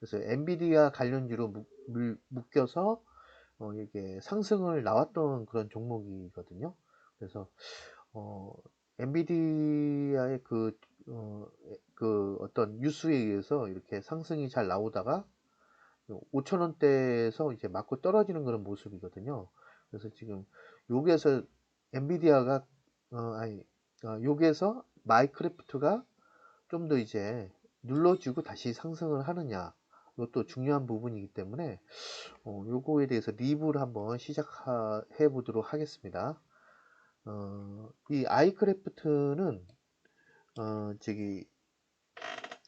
그래서 엔비디아 관련주로 묶여서 이게 상승을 나왔던 그런 종목이거든요. 그래서 어, 엔비디아의 그 어떤 뉴스에 의해서 이렇게 상승이 잘 나오다가 5,000원대에서 이제 맞고 떨어지는 그런 모습이거든요. 그래서 지금 여기에서 엔비디아가 아니 여기에서 마이크래프트가 좀 더 이제 눌러주고 다시 상승을 하느냐, 이것도 중요한 부분이기 때문에 요거에 대해서 리뷰를 한번 시작해 보도록 하겠습니다. 이 아이크래프트는 저기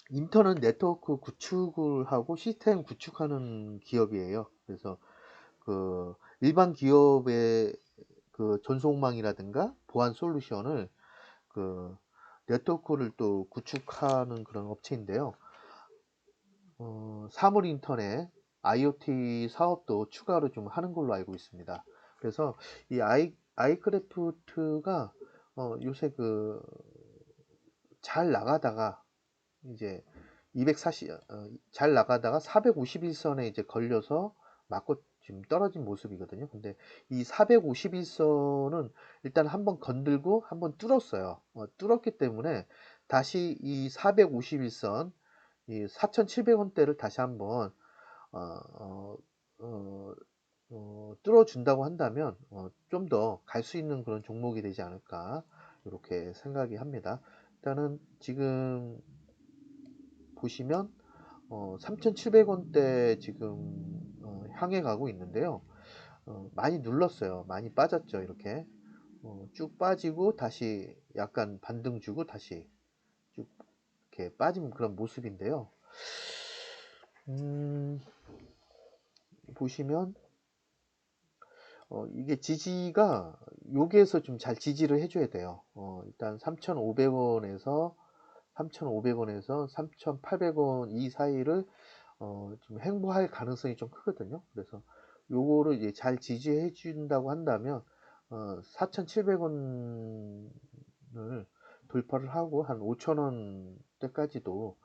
인터넷 네트워크 구축을 하고 시스템 구축하는 기업이에요. 그래서 그 일반 기업의 그 전송망이라든가 보안 솔루션을 그 네트워크를 또 구축하는 그런 업체인데요. 사물 인터넷, IoT 사업도 추가로 좀 하는 걸로 알고 있습니다. 그래서 이 아이크래프트가 요새 그 잘 나가다가 이제 240잘 나가다가 451선에 이제 걸려서 맞고 지금 떨어진 모습이거든요. 근데 이 451선은 일단 한번 건들고 한번 뚫었어요. 뚫었기 때문에 다시 이 451선 이 4,700원대를 다시 한번 어, 어, 어, 뚫어준다고 한다면 좀 더 갈 수 있는 그런 종목이 되지 않을까 이렇게 생각이 합니다. 일단은 지금 보시면 3,700원대 지금 향해 가고 있는데요. 많이 눌렀어요. 많이 빠졌죠. 이렇게 쭉 빠지고 다시 약간 반등 주고 다시 쭉 이렇게 빠진 그런 모습인데요. 음, 보시면 이게 지지가 여기에서 좀 잘 지지를 해줘야 돼요. 일단 3,500원에서 3,500원에서 3,800원 이 사이를 좀 횡보할 가능성이 좀 크거든요. 그래서 요거를 이제 잘 지지해 준다고 한다면 4,700원을 돌파를 하고 한 5,000원대까지도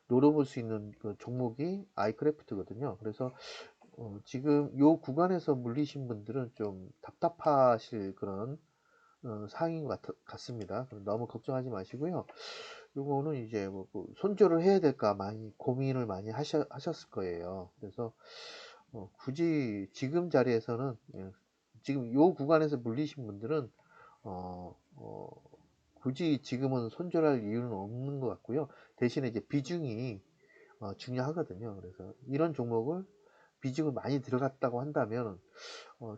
노려볼 수 있는 그 종목이 아이크래프트거든요. 그래서 지금 요 구간에서 물리신 분들은 좀 답답하실 그런 상황인 것 같습니다. 너무 걱정하지 마시고요. 요거는 이제 뭐그 손절을 해야 될까 많이 고민을 많이 하셨을 거예요. 그래서 굳이 지금 자리에서는 지금 요 구간에서 물리신 분들은 어, 어, 굳이 지금은 손절할 이유는 없는 것 같고요. 대신에 이제 비중이 중요하거든요. 그래서 이런 종목을 비중을 많이 들어갔다고 한다면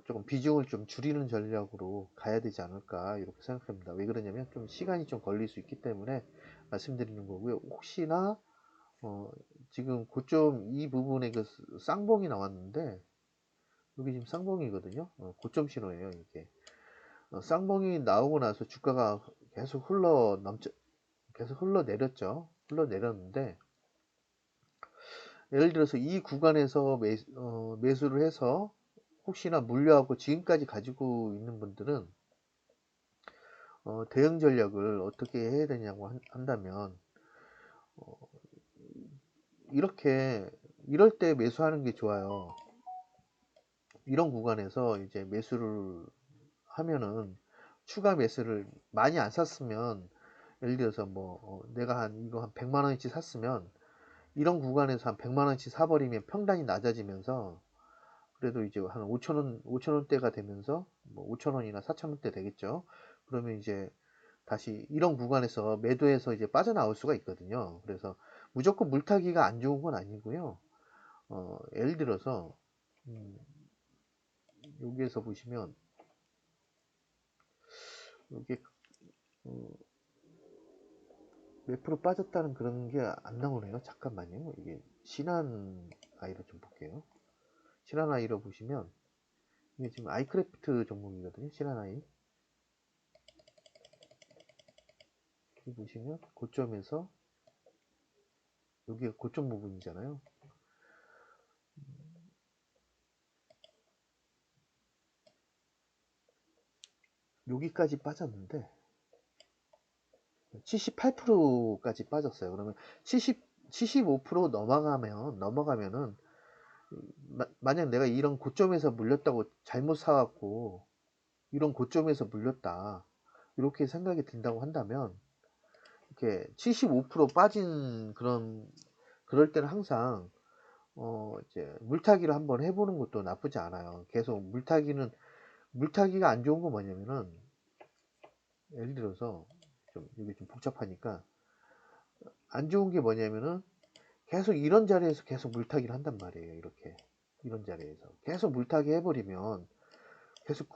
조금 비중을 좀 줄이는 전략으로 가야 되지 않을까 이렇게 생각합니다. 왜 그러냐면 좀 시간이 좀 걸릴 수 있기 때문에 말씀드리는 거고요. 혹시나 어, 지금 고점 이 부분에 그 쌍봉이 나왔는데 여기 지금 쌍봉이거든요. 고점 신호예요. 이게 쌍봉이 나오고 나서 주가가 계속 흘러내렸죠. 흘러내렸는데 예를 들어서 이 구간에서 매수를 해서 혹시나 물려하고 지금까지 가지고 있는 분들은 대응 전략을 어떻게 해야 되냐고 한다면 어, 이렇게 이럴 때 매수하는 게 좋아요. 이런 구간에서 이제 매수를 하면은 추가 매수를 많이 안 샀으면 예를 들어서 뭐 내가 이거 한 100만 원어치 샀으면 이런 구간에서 한 100만 원치 사버리면 평단이 낮아지면서 그래도 이제 한 5천 원대가 되면서 뭐 5천 원이나 4천 원대 되겠죠. 그러면 이제 다시 이런 구간에서 매도해서 이제 빠져나올 수가 있거든요. 그래서 무조건 물타기가 안 좋은 건 아니고요. 예를 들어서 음, 여기에서 보시면 여기 어, 몇 프로 빠졌다는 그런 게 안 나오네요. 잠깐만요. 이게 신한 아이로 좀 볼게요. 신한 아이로 보시면 이게 지금 아이크래프트 종목이거든요. 신한 아이. 여기 보시면 고점에서 여기가 고점 부분이잖아요. 여기까지 빠졌는데 78%까지 빠졌어요. 그러면 70 75% 넘어가면은 만약 내가 이런 고점에서 물렸다고 잘못 사갖고 이런 고점에서 물렸다 이렇게 생각이 든다고 한다면 이렇게 75% 빠진 그럴 때는 항상 이제 물타기를 한번 해보는 것도 나쁘지 않아요. 계속 물타기가 안 좋은 건 뭐냐면은 예를 들어서 이게 좀 복잡하니까 안 좋은 게 뭐냐면은 계속 이런 자리에서 계속 물타기를 한단 말이에요. 이렇게 이런 자리에서 계속 물타기 해버리면 계속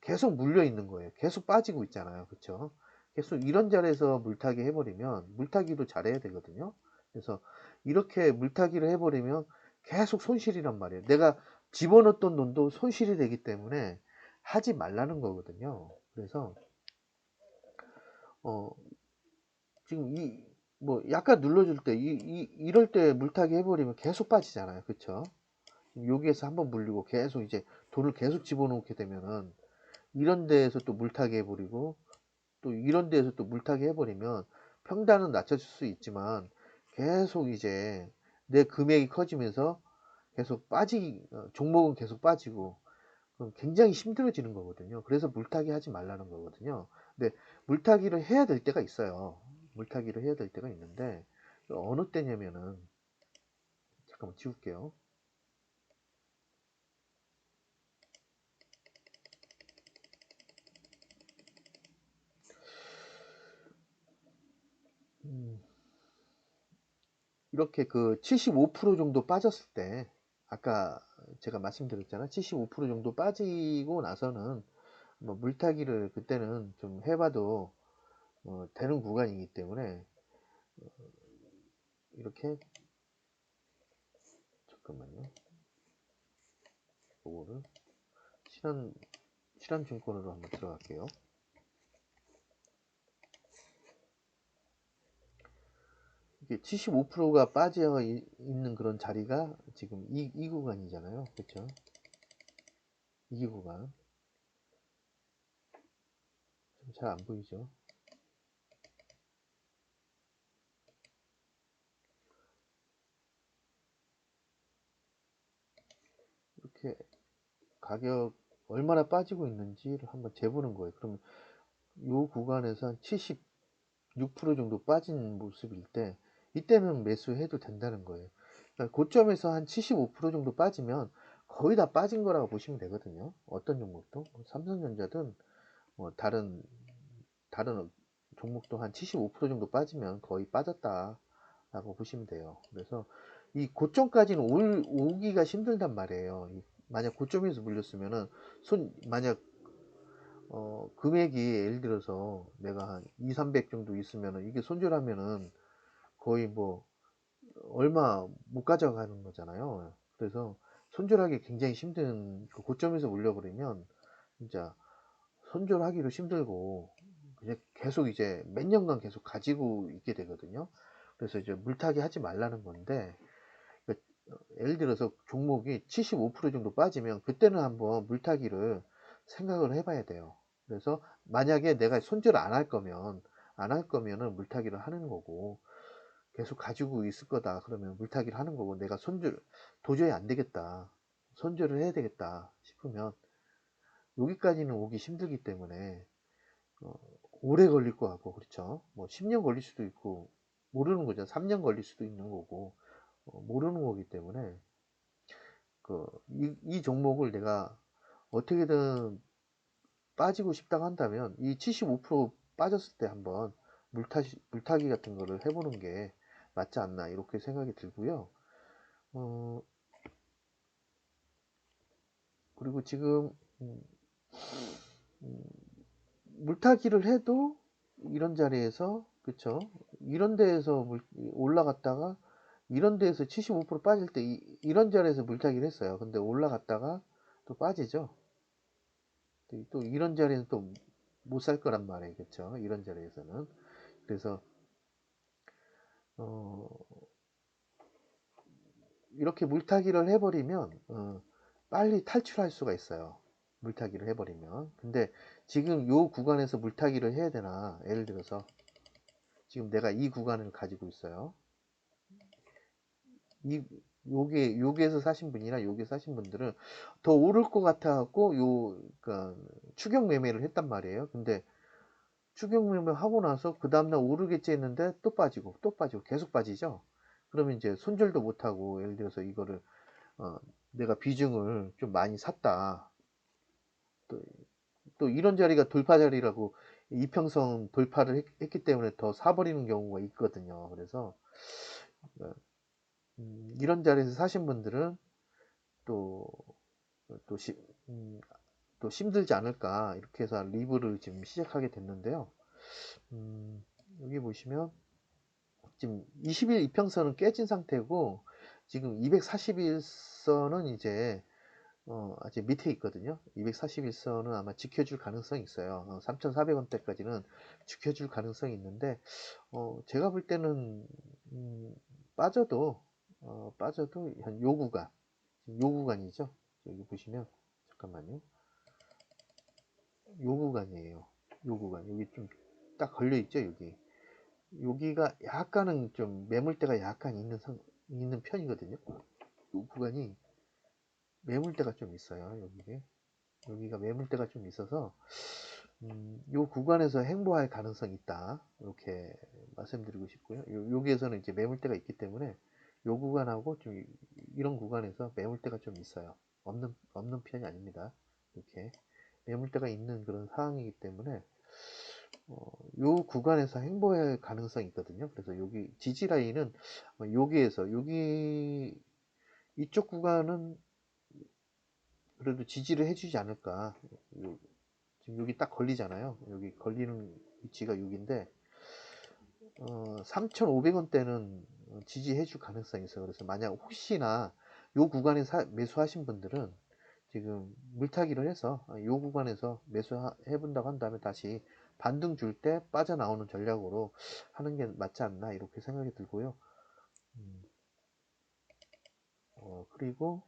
계속 물려 있는 거예요. 계속 빠지고 있잖아요. 그쵸? 계속 이런 자리에서 물타기 해버리면 물타기도 잘해야 되거든요. 그래서 이렇게 물타기를 해버리면 계속 손실이란 말이에요. 내가 집어넣었던 돈도 손실이 되기 때문에 하지 말라는 거거든요. 그래서 어 지금 뭐 약간 눌러줄 때 이럴 때 물타기 해버리면 계속 빠지잖아요. 그쵸? 여기에서 한번 물리고 계속 이제 돈을 계속 집어넣게 되면은 이런 데에서 또 물타기 해버리고 또 이런 데에서 또 물타기 해버리면 평단은 낮춰줄 수 있지만 계속 이제 내 금액이 커지면서 계속 종목은 계속 빠지고 그럼 굉장히 힘들어지는 거거든요. 그래서 물타기 하지 말라는 거거든요. 근데 물타기를 해야 될 때가 있어요. 물타기를 해야 될 때가 있는데 어느 때냐면은 잠깐만 지울게요. 음, 이렇게 75% 정도 빠졌을 때 아까 제가 말씀드렸잖아요. 75% 정도 빠지고 나서는 뭐 물타기를 그때는 좀 해봐도 되는 구간이기 때문에 이렇게 잠깐만요. 이거를 실현증권으로 한번 들어갈게요. 이게 75%가 빠져 있는 그런 자리가 지금 이 구간이잖아요. 그렇죠? 이 구간 잘 안 보이죠? 이렇게 가격 얼마나 빠지고 있는지를 한번 재보는 거예요. 그러면 이 구간에서 한 76% 정도 빠진 모습일 때 이때는 매수해도 된다는 거예요. 그러니까 고점에서 한 75% 정도 빠지면 거의 다 빠진 거라고 보시면 되거든요. 어떤 종목도 삼성전자든 뭐 다른 종목도 한 75% 정도 빠지면 거의 빠졌다라고 보시면 돼요. 그래서 이 고점까지는 오기가 힘들단 말이에요. 만약 고점에서 물렸으면은 만약 금액이 예를 들어서 내가 한 2, 300 정도 있으면은 이게 손절하면은 거의 뭐 얼마 못 가져가는 거잖아요. 그래서 손절하기 굉장히 힘든 고점에서 물려버리면 진짜 손절하기도 힘들고 그냥 계속 이제 몇 년간 계속 가지고 있게 되거든요. 그래서 이제 물타기 하지 말라는 건데 예를 들어서 종목이 75% 정도 빠지면 그때는 한번 물타기를 생각을 해봐야 돼요. 그래서 만약에 내가 손절을 안 할 거면은 물타기를 하는 거고 계속 가지고 있을 거다 그러면 물타기를 하는 거고 내가 도저히 안 되겠다 손절을 해야 되겠다 싶으면 여기까지는 오기 힘들기 때문에 어, 오래 걸릴 것 같고 그렇죠. 뭐 10년 걸릴 수도 있고 모르는 거죠. 3년 걸릴 수도 있는 거고 모르는 거기 때문에 이 종목을 내가 어떻게든 빠지고 싶다고 한다면 이 75% 빠졌을 때 한번 물타기 같은 거를 해보는 게 맞지 않나 이렇게 생각이 들고요. 어, 그리고 지금 음, 물타기를 해도 이런 자리에서 그쵸? 이런 데에서 올라갔다가 이런 데에서 75% 빠질 때 이런 자리에서 물타기를 했어요. 근데 올라갔다가 또 빠지죠. 또 이런 자리는 또 못 살 거란 말이에요. 그쵸? 이런 자리에서는. 그래서 어, 이렇게 물타기를 해버리면 빨리 탈출할 수가 있어요. 물타기를 해버리면. 근데 지금 요 구간에서 물타기를 해야 되나? 예를 들어서 지금 내가 이 구간을 가지고 있어요. 이 여기에서 사신 분이나 여기에서 사신 분들은 더 오를 것 같아 갖고 그러니까 추격 매매를 했단 말이에요. 근데 추격 매매 하고 나서 그 다음날 오르겠지 했는데 또 빠지고 또 빠지고 계속 빠지죠. 그러면 이제 손절도 못 하고, 예를 들어서 이거를 내가 비중을 좀 많이 샀다. 또 이런 자리가 돌파 자리라고 이평선 돌파를 했기 때문에 더 사버리는 경우가 있거든요. 그래서 이런 자리에서 사신 분들은 또, 또, 시, 또 힘들지 않을까, 이렇게 해서 리브를 지금 시작하게 됐는데요. 여기 보시면 지금 20일 이평선은 깨진 상태고, 지금 241선은 이제 아직 밑에 있거든요. 241선은 아마 지켜줄 가능성이 있어요. 3,400원대까지는 지켜줄 가능성이 있는데, 제가 볼 때는 빠져도 한 요 구간, 요 구간이죠. 여기 보시면 잠깐만요. 요 구간이에요. 요 구간, 여기 좀 딱 걸려 있죠. 여기가 약간은 좀 매물대가 약간 있는 편이거든요. 요 구간이 매물대가 좀 있어요. 여기가 매물대가 좀 있어서 요 구간에서 행보할 가능성이 있다, 이렇게 말씀드리고 싶고요. 여기에서는 이제 매물대가 있기 때문에 요 구간하고 좀 이런 구간에서 매물대가 좀 있어요. 없는 편이 아닙니다. 이렇게 매물대가 있는 그런 상황이기 때문에 요 구간에서 행보할 가능성이 있거든요. 그래서 여기 지지 라인은 여기에서 이쪽 구간은 그래도 지지를 해주지 않을까. 지금 여기 딱 걸리잖아요. 여기 걸리는 위치가 6인데 3,500원대는 지지해 줄 가능성이 있어요. 그래서 만약 혹시나 요 구간에 매수하신 분들은 지금 물타기를 해서 요 구간에서 매수해 본다고 한다면 다시 반등 줄 때 빠져나오는 전략으로 하는 게 맞지 않나, 이렇게 생각이 들고요. 그리고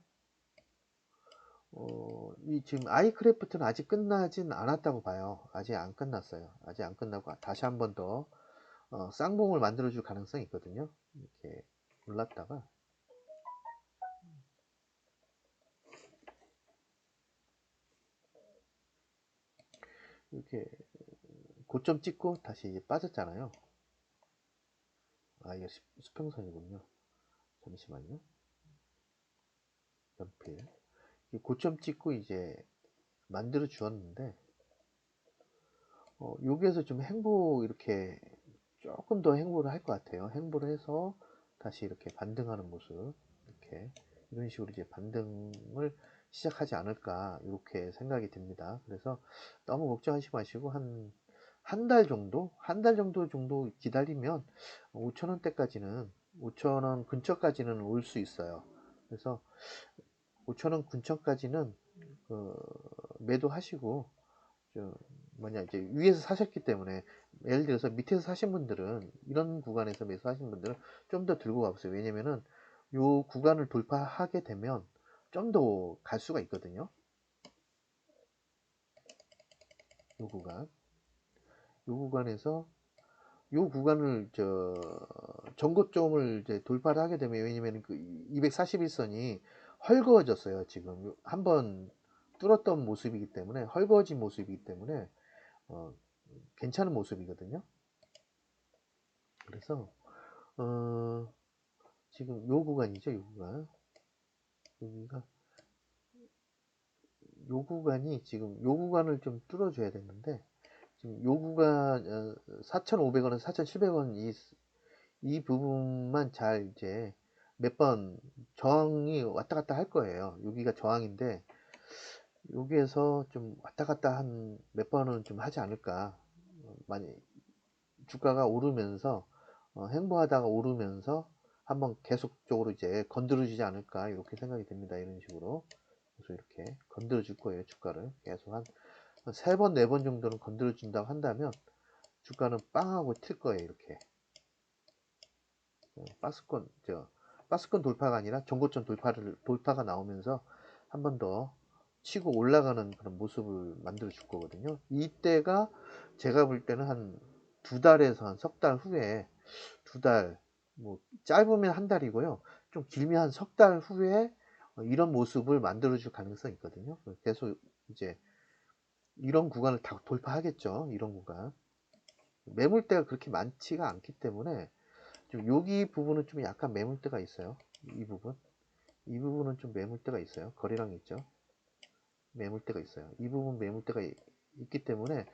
이 지금 아이크래프트는 아직 끝나진 않았다고 봐요. 아직 안 끝났어요. 아직 안 끝나고 다시 한 번 더 쌍봉을 만들어 줄 가능성이 있거든요. 이렇게 올랐다가 이렇게 고점 찍고 다시 이제 빠졌잖아요. 이거 수평선이군요. 잠시만요. 연필. 고점 찍고 이제 만들어 주었는데 여기에서 좀 이렇게 조금 더 행보를 할 것 같아요. 행보를 해서 다시 이렇게 반등하는 모습, 이렇게 이런 식으로 이제 반등을 시작하지 않을까, 이렇게 생각이 듭니다. 그래서 너무 걱정하지 마시고 한 달 정도 기다리면 5,000원대까지는 5,000원 근처까지는 올 수 있어요. 그래서 5,000원 근처까지는 매도하시고, 이제 위에서 사셨기 때문에, 예를 들어서 밑에서 사신 분들은, 이런 구간에서 매수하신 분들은 좀 더 들고 가보세요. 왜냐면은 요 구간을 돌파하게 되면 좀 더 갈 수가 있거든요. 요 구간에서 요 구간을 전고점을 이제 돌파를 하게 되면, 왜냐면 그 241선이 헐거워졌어요. 지금 한번 뚫었던 모습이기 때문에, 헐거워진 모습이기 때문에 괜찮은 모습이거든요. 그래서 지금 요 구간이죠. 요 구간. 여기가 요 구간이 지금 요 구간을 좀 뚫어줘야 되는데, 지금 요 구간 4,500원에서 4,700원 이 부분만 잘 이제 몇 번 저항이 왔다 갔다 할 거예요. 여기가 저항인데 여기에서 좀 왔다 갔다 한 몇 번은 좀 하지 않을까. 많이 주가가 오르면서 행보하다가 오르면서 한번 계속적으로 이제 건드려주지 않을까, 이렇게 생각이 됩니다. 이런 식으로. 그래서 이렇게 건드려 줄 거예요. 주가를 계속 한 3번 4번 정도는 건드려 준다고 한다면 주가는 빵하고 튈 거예요. 이렇게 박스권 돌파가 아니라 전고점 돌파가 나오면서 한 번 더 치고 올라가는 그런 모습을 만들어 줄 거거든요. 이때가 제가 볼 때는 한 2달에서 한 석 달 후에, 뭐 짧으면 한 달이고요. 좀 길면 한 석 달 후에 이런 모습을 만들어줄 가능성이 있거든요. 계속 이제 이런 구간을 다 돌파하겠죠. 이런 구간. 매물대가 그렇게 많지가 않기 때문에 좀 여기 부분은 좀 약간 매물대가 있어요. 이 부분은 좀 매물대가 있어요. 거래량이 있죠. 매물대가 있어요. 이 부분 매물대가 있기 때문에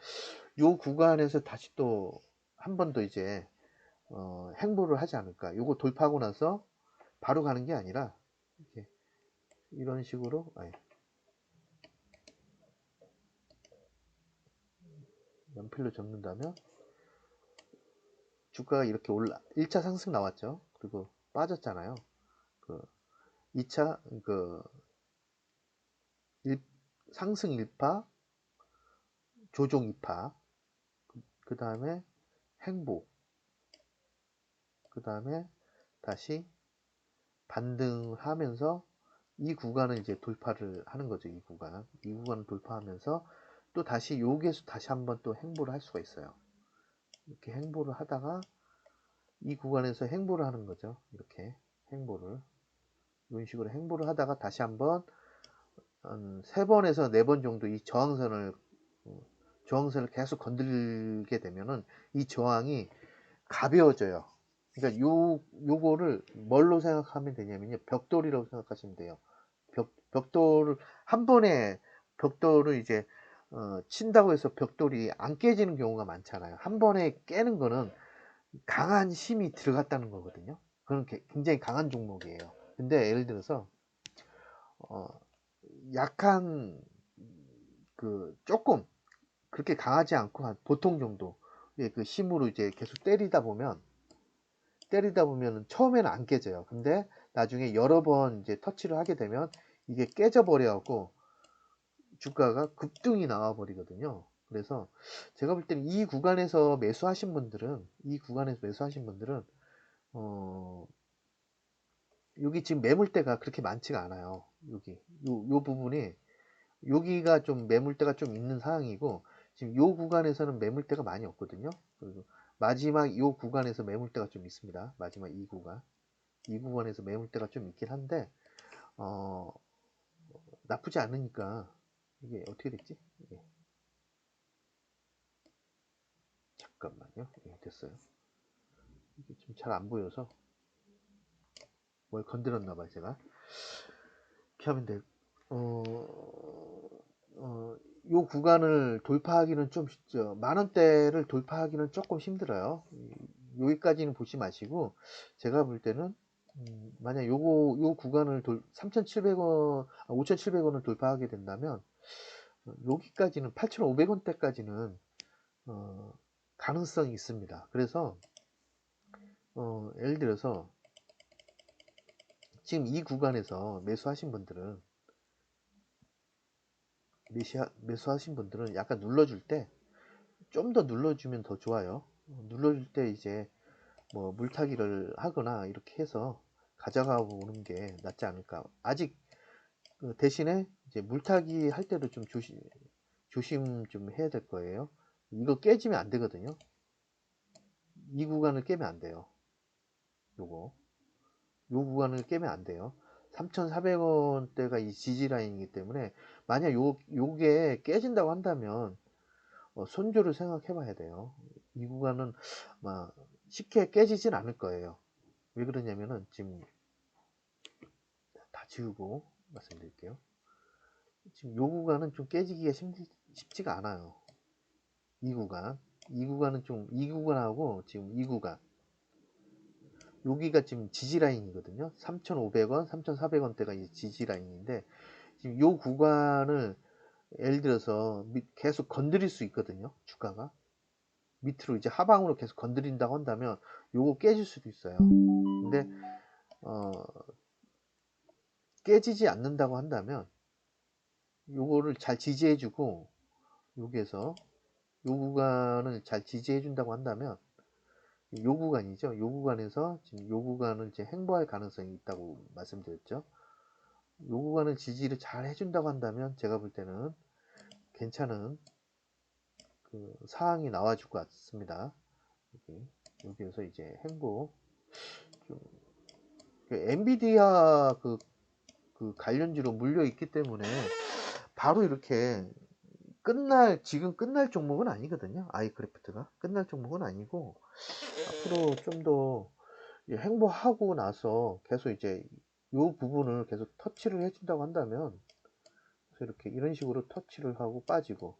요 구간에서 다시 또 한 번 더 이제 행보를 하지 않을까. 요거 돌파하고 나서 바로 가는 게 아니라 이렇게 이런 식으로 연필로 접는다면 주가가 이렇게 1차 상승 나왔죠. 그리고 빠졌잖아요. 그 2차 그 상승 1파, 조정 2파, 그 다음에 행보, 그 다음에 다시 반등하면서 이 구간을 이제 돌파를 하는 거죠. 이 구간을 돌파하면서 또 다시 여기에서 다시 한번 또 행보를 할 수가 있어요. 이렇게 행보를 하다가 이 구간에서 행보를 하는 거죠. 이렇게 행보를 이런 식으로 행보를 하다가 다시 한번 한 3번에서 4번 정도 이 저항선을 계속 건들게 되면은 이 저항이 가벼워져요. 그러니까 요거를 뭘로 생각하면 되냐면요. 벽돌이라고 생각하시면 돼요. 벽돌을 한 번에 벽돌을 이제 친다고 해서 벽돌이 안 깨지는 경우가 많잖아요. 한 번에 깨는 거는 강한 힘이 들어갔다는 거거든요. 그건 굉장히 강한 종목이에요. 근데 예를 들어서 어, 약한 조금 그렇게 강하지 않고 한 보통 정도 그 힘으로 이제 계속 때리다 보면 처음에는 안 깨져요. 근데 나중에 여러 번 이제 터치를 하게 되면 이게 깨져 버려갖고 주가가 급등이 나와 버리거든요. 그래서 제가 볼 때는 이 구간에서 매수하신 분들은 어, 여기 지금 매물대가 그렇게 많지가 않아요. 요 부분이 여기가 좀 매물대가 좀 있는 상황이고 지금 요 구간에서는 매물대가 많이 없거든요. 그리고 마지막 요 구간에서 매물대가 좀 있습니다. 마지막 이 구간에서 매물대가 좀 있긴 한데 어, 나쁘지 않으니까 이게 어떻게 됐지? 이게 잠깐만요. 예, 됐어요. 이게 좀 잘 안 보여서 뭘 건드렸나 봐요, 제가. 이렇게 하면 돼. 어, 요 구간을 돌파하기는 좀 쉽죠. 만 원대를 돌파하기는 조금 힘들어요. 여기까지는 보지 마시고 제가 볼 때는 만약 요 구간을 3,700원, 5,700원을 돌파하게 된다면 여기까지는 8,500원대까지는 가능성이 있습니다. 그래서 예를 들어서 지금 이 구간에서 매수하신 분들은 약간 눌러줄 때 좀 더 눌러주면 더 좋아요. 눌러줄 때 이제 뭐 물타기를 하거나 이렇게 해서 가져가고 오는 게 낫지 않을까. 아직 대신에 이제 물타기 할 때도 좀 조심 좀 해야 될 거예요. 이거 깨지면 안 되거든요. 이 구간을 깨면 안 돼요. 요거. 요 구간을 깨면 안 돼요. 3,400원대가 이 지지 라인이기 때문에 만약 요게 깨진다고 한다면 손절을 생각해 봐야 돼요. 이 구간은 막 쉽게 깨지진 않을 거예요. 왜 그러냐면은 지금 다 지우고 말씀드릴게요. 지금 요 구간은 좀 깨지기가 쉽지가 않아요. 이 구간하고 지금 이 구간 여기가 지금 지지 라인이거든요. 3,500원, 3,400원대가 이 지지 라인인데 지금 요 구간을 예를 들어서 계속 건드릴 수 있거든요. 주가가 밑으로 이제 하방으로 계속 건드린다고 한다면 요거 깨질 수도 있어요. 근데 깨지지 않는다고 한다면 요거를 잘 지지해주고 여기에서 요 구간을 잘 지지해준다고 한다면 요 구간이죠. 요 구간에서 지금 요 구간을 이제 행보할 가능성이 있다고 말씀드렸죠. 요 구간을 지지를 잘 해준다고 한다면 제가 볼 때는 괜찮은 사항이 나와줄 것 같습니다. 여기에서 이제 행보 좀 엔비디아 그 관련주로 물려 있기 때문에 바로 이렇게 지금 끝날 종목은 아니거든요. 아이크래프트가 끝날 종목은 아니고 앞으로 좀 더 행보하고 나서 계속 이제 요 부분을 계속 터치를 해준다고 한다면, 그래서 이렇게 이런 식으로 터치를 하고 빠지고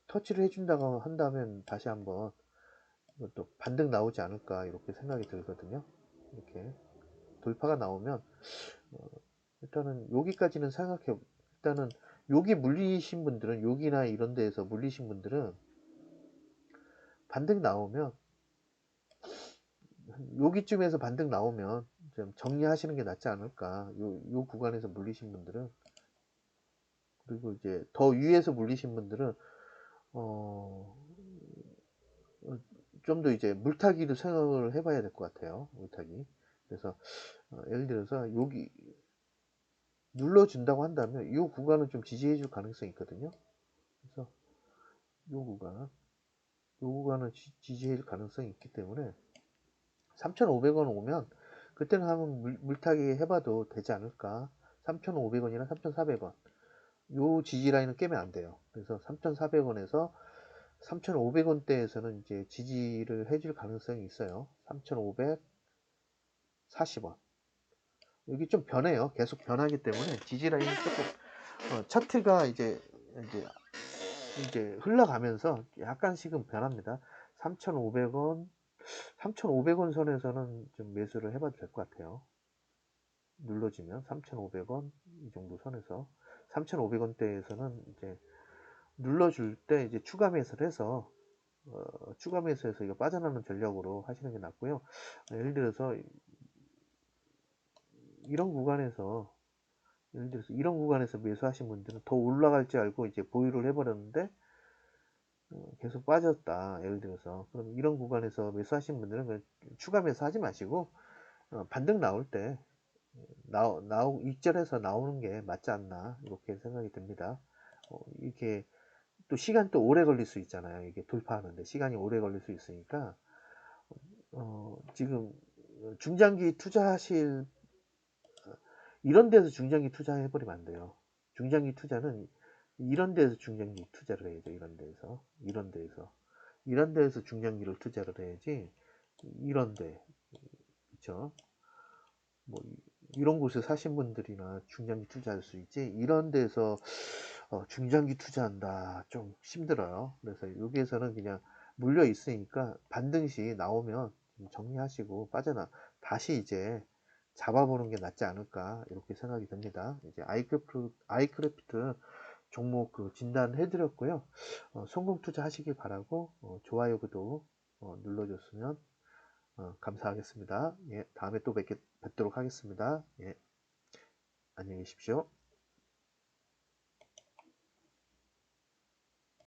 터치를 해준다고 한다면 다시 한번 또 반등 나오지 않을까 이렇게 생각이 들거든요. 이렇게 돌파가 나오면 일단은 여기까지는 생각해. 일단은 여기 물리신 분들은, 여기나 이런 데에서 물리신 분들은 반등 나오면, 여기쯤에서 반등 나오면 좀 정리하시는 게 낫지 않을까. 요 구간에서 물리신 분들은. 그리고 이제 더 위에서 물리신 분들은 좀 더 이제 물타기도 생각을 해봐야 될 것 같아요. 물타기. 그래서 예를 들어서 여기 눌러준다고 한다면 이 구간은 좀 지지해 줄 가능성이 있거든요. 그래서 이 구간은 지지해 줄 가능성이 있기 때문에 3,500원 오면 그때는 한번 물타기 해봐도 되지 않을까. 3,500원이나 3,400원 요 지지 라인은 깨면 안 돼요. 그래서 3,400원에서 3,500원대에서는 이제 지지를 해줄 가능성이 있어요. 3,540원. 여기 좀 변해요. 계속 변하기 때문에 지지 라인이 조금 차트가 이제 흘러가면서 약간씩은 변합니다. 3,500원, 3,500원 선에서는 좀 매수를 해봐도 될 것 같아요. 눌러지면 3,500원 이 정도 선에서 3,500원대에서는 이제 눌러줄 때 이제 추가 매수를 해서 추가 매수해서 이거 빠져나오는 전략으로 하시는 게 낫고요. 예를 들어서 이런 구간에서 이런 구간에서 매수하신 분들은 더 올라갈 줄 알고 이제 보유를 해버렸는데 계속 빠졌다. 예를 들어서 그럼 이런 구간에서 매수하신 분들은 추가 매수하지 마시고 반등 나올 때 익절해서 나오는 게 맞지 않나 이렇게 생각이 듭니다. 이렇게 또 시간 또 오래 걸릴 수 있잖아요. 이게 돌파하는데 시간이 오래 걸릴 수 있으니까 지금 중장기 투자하실 이런 데서 중장기 투자해버리면 안 돼요. 중장기 투자는 이런 데서 중장기 투자를 해야죠. 이런 데에서 중장기를 투자를 해야지. 이런 데, 그쵸? 뭐 이런 곳에 사신 분들이나 중장기 투자할 수 있지. 이런 데서 중장기 투자한다 좀 힘들어요. 그래서 여기에서는 그냥 물려 있으니까 반등시 나오면 좀 정리하시고 다시 이제 잡아보는 게 낫지 않을까 이렇게 생각이 듭니다. 이제 아이크래프트 종목 진단해 드렸고요. 성공 투자하시길 바라고 좋아요 구독 눌러줬으면 감사하겠습니다. 예, 다음에 또 뵙도록 하겠습니다. 예, 안녕히 계십시오.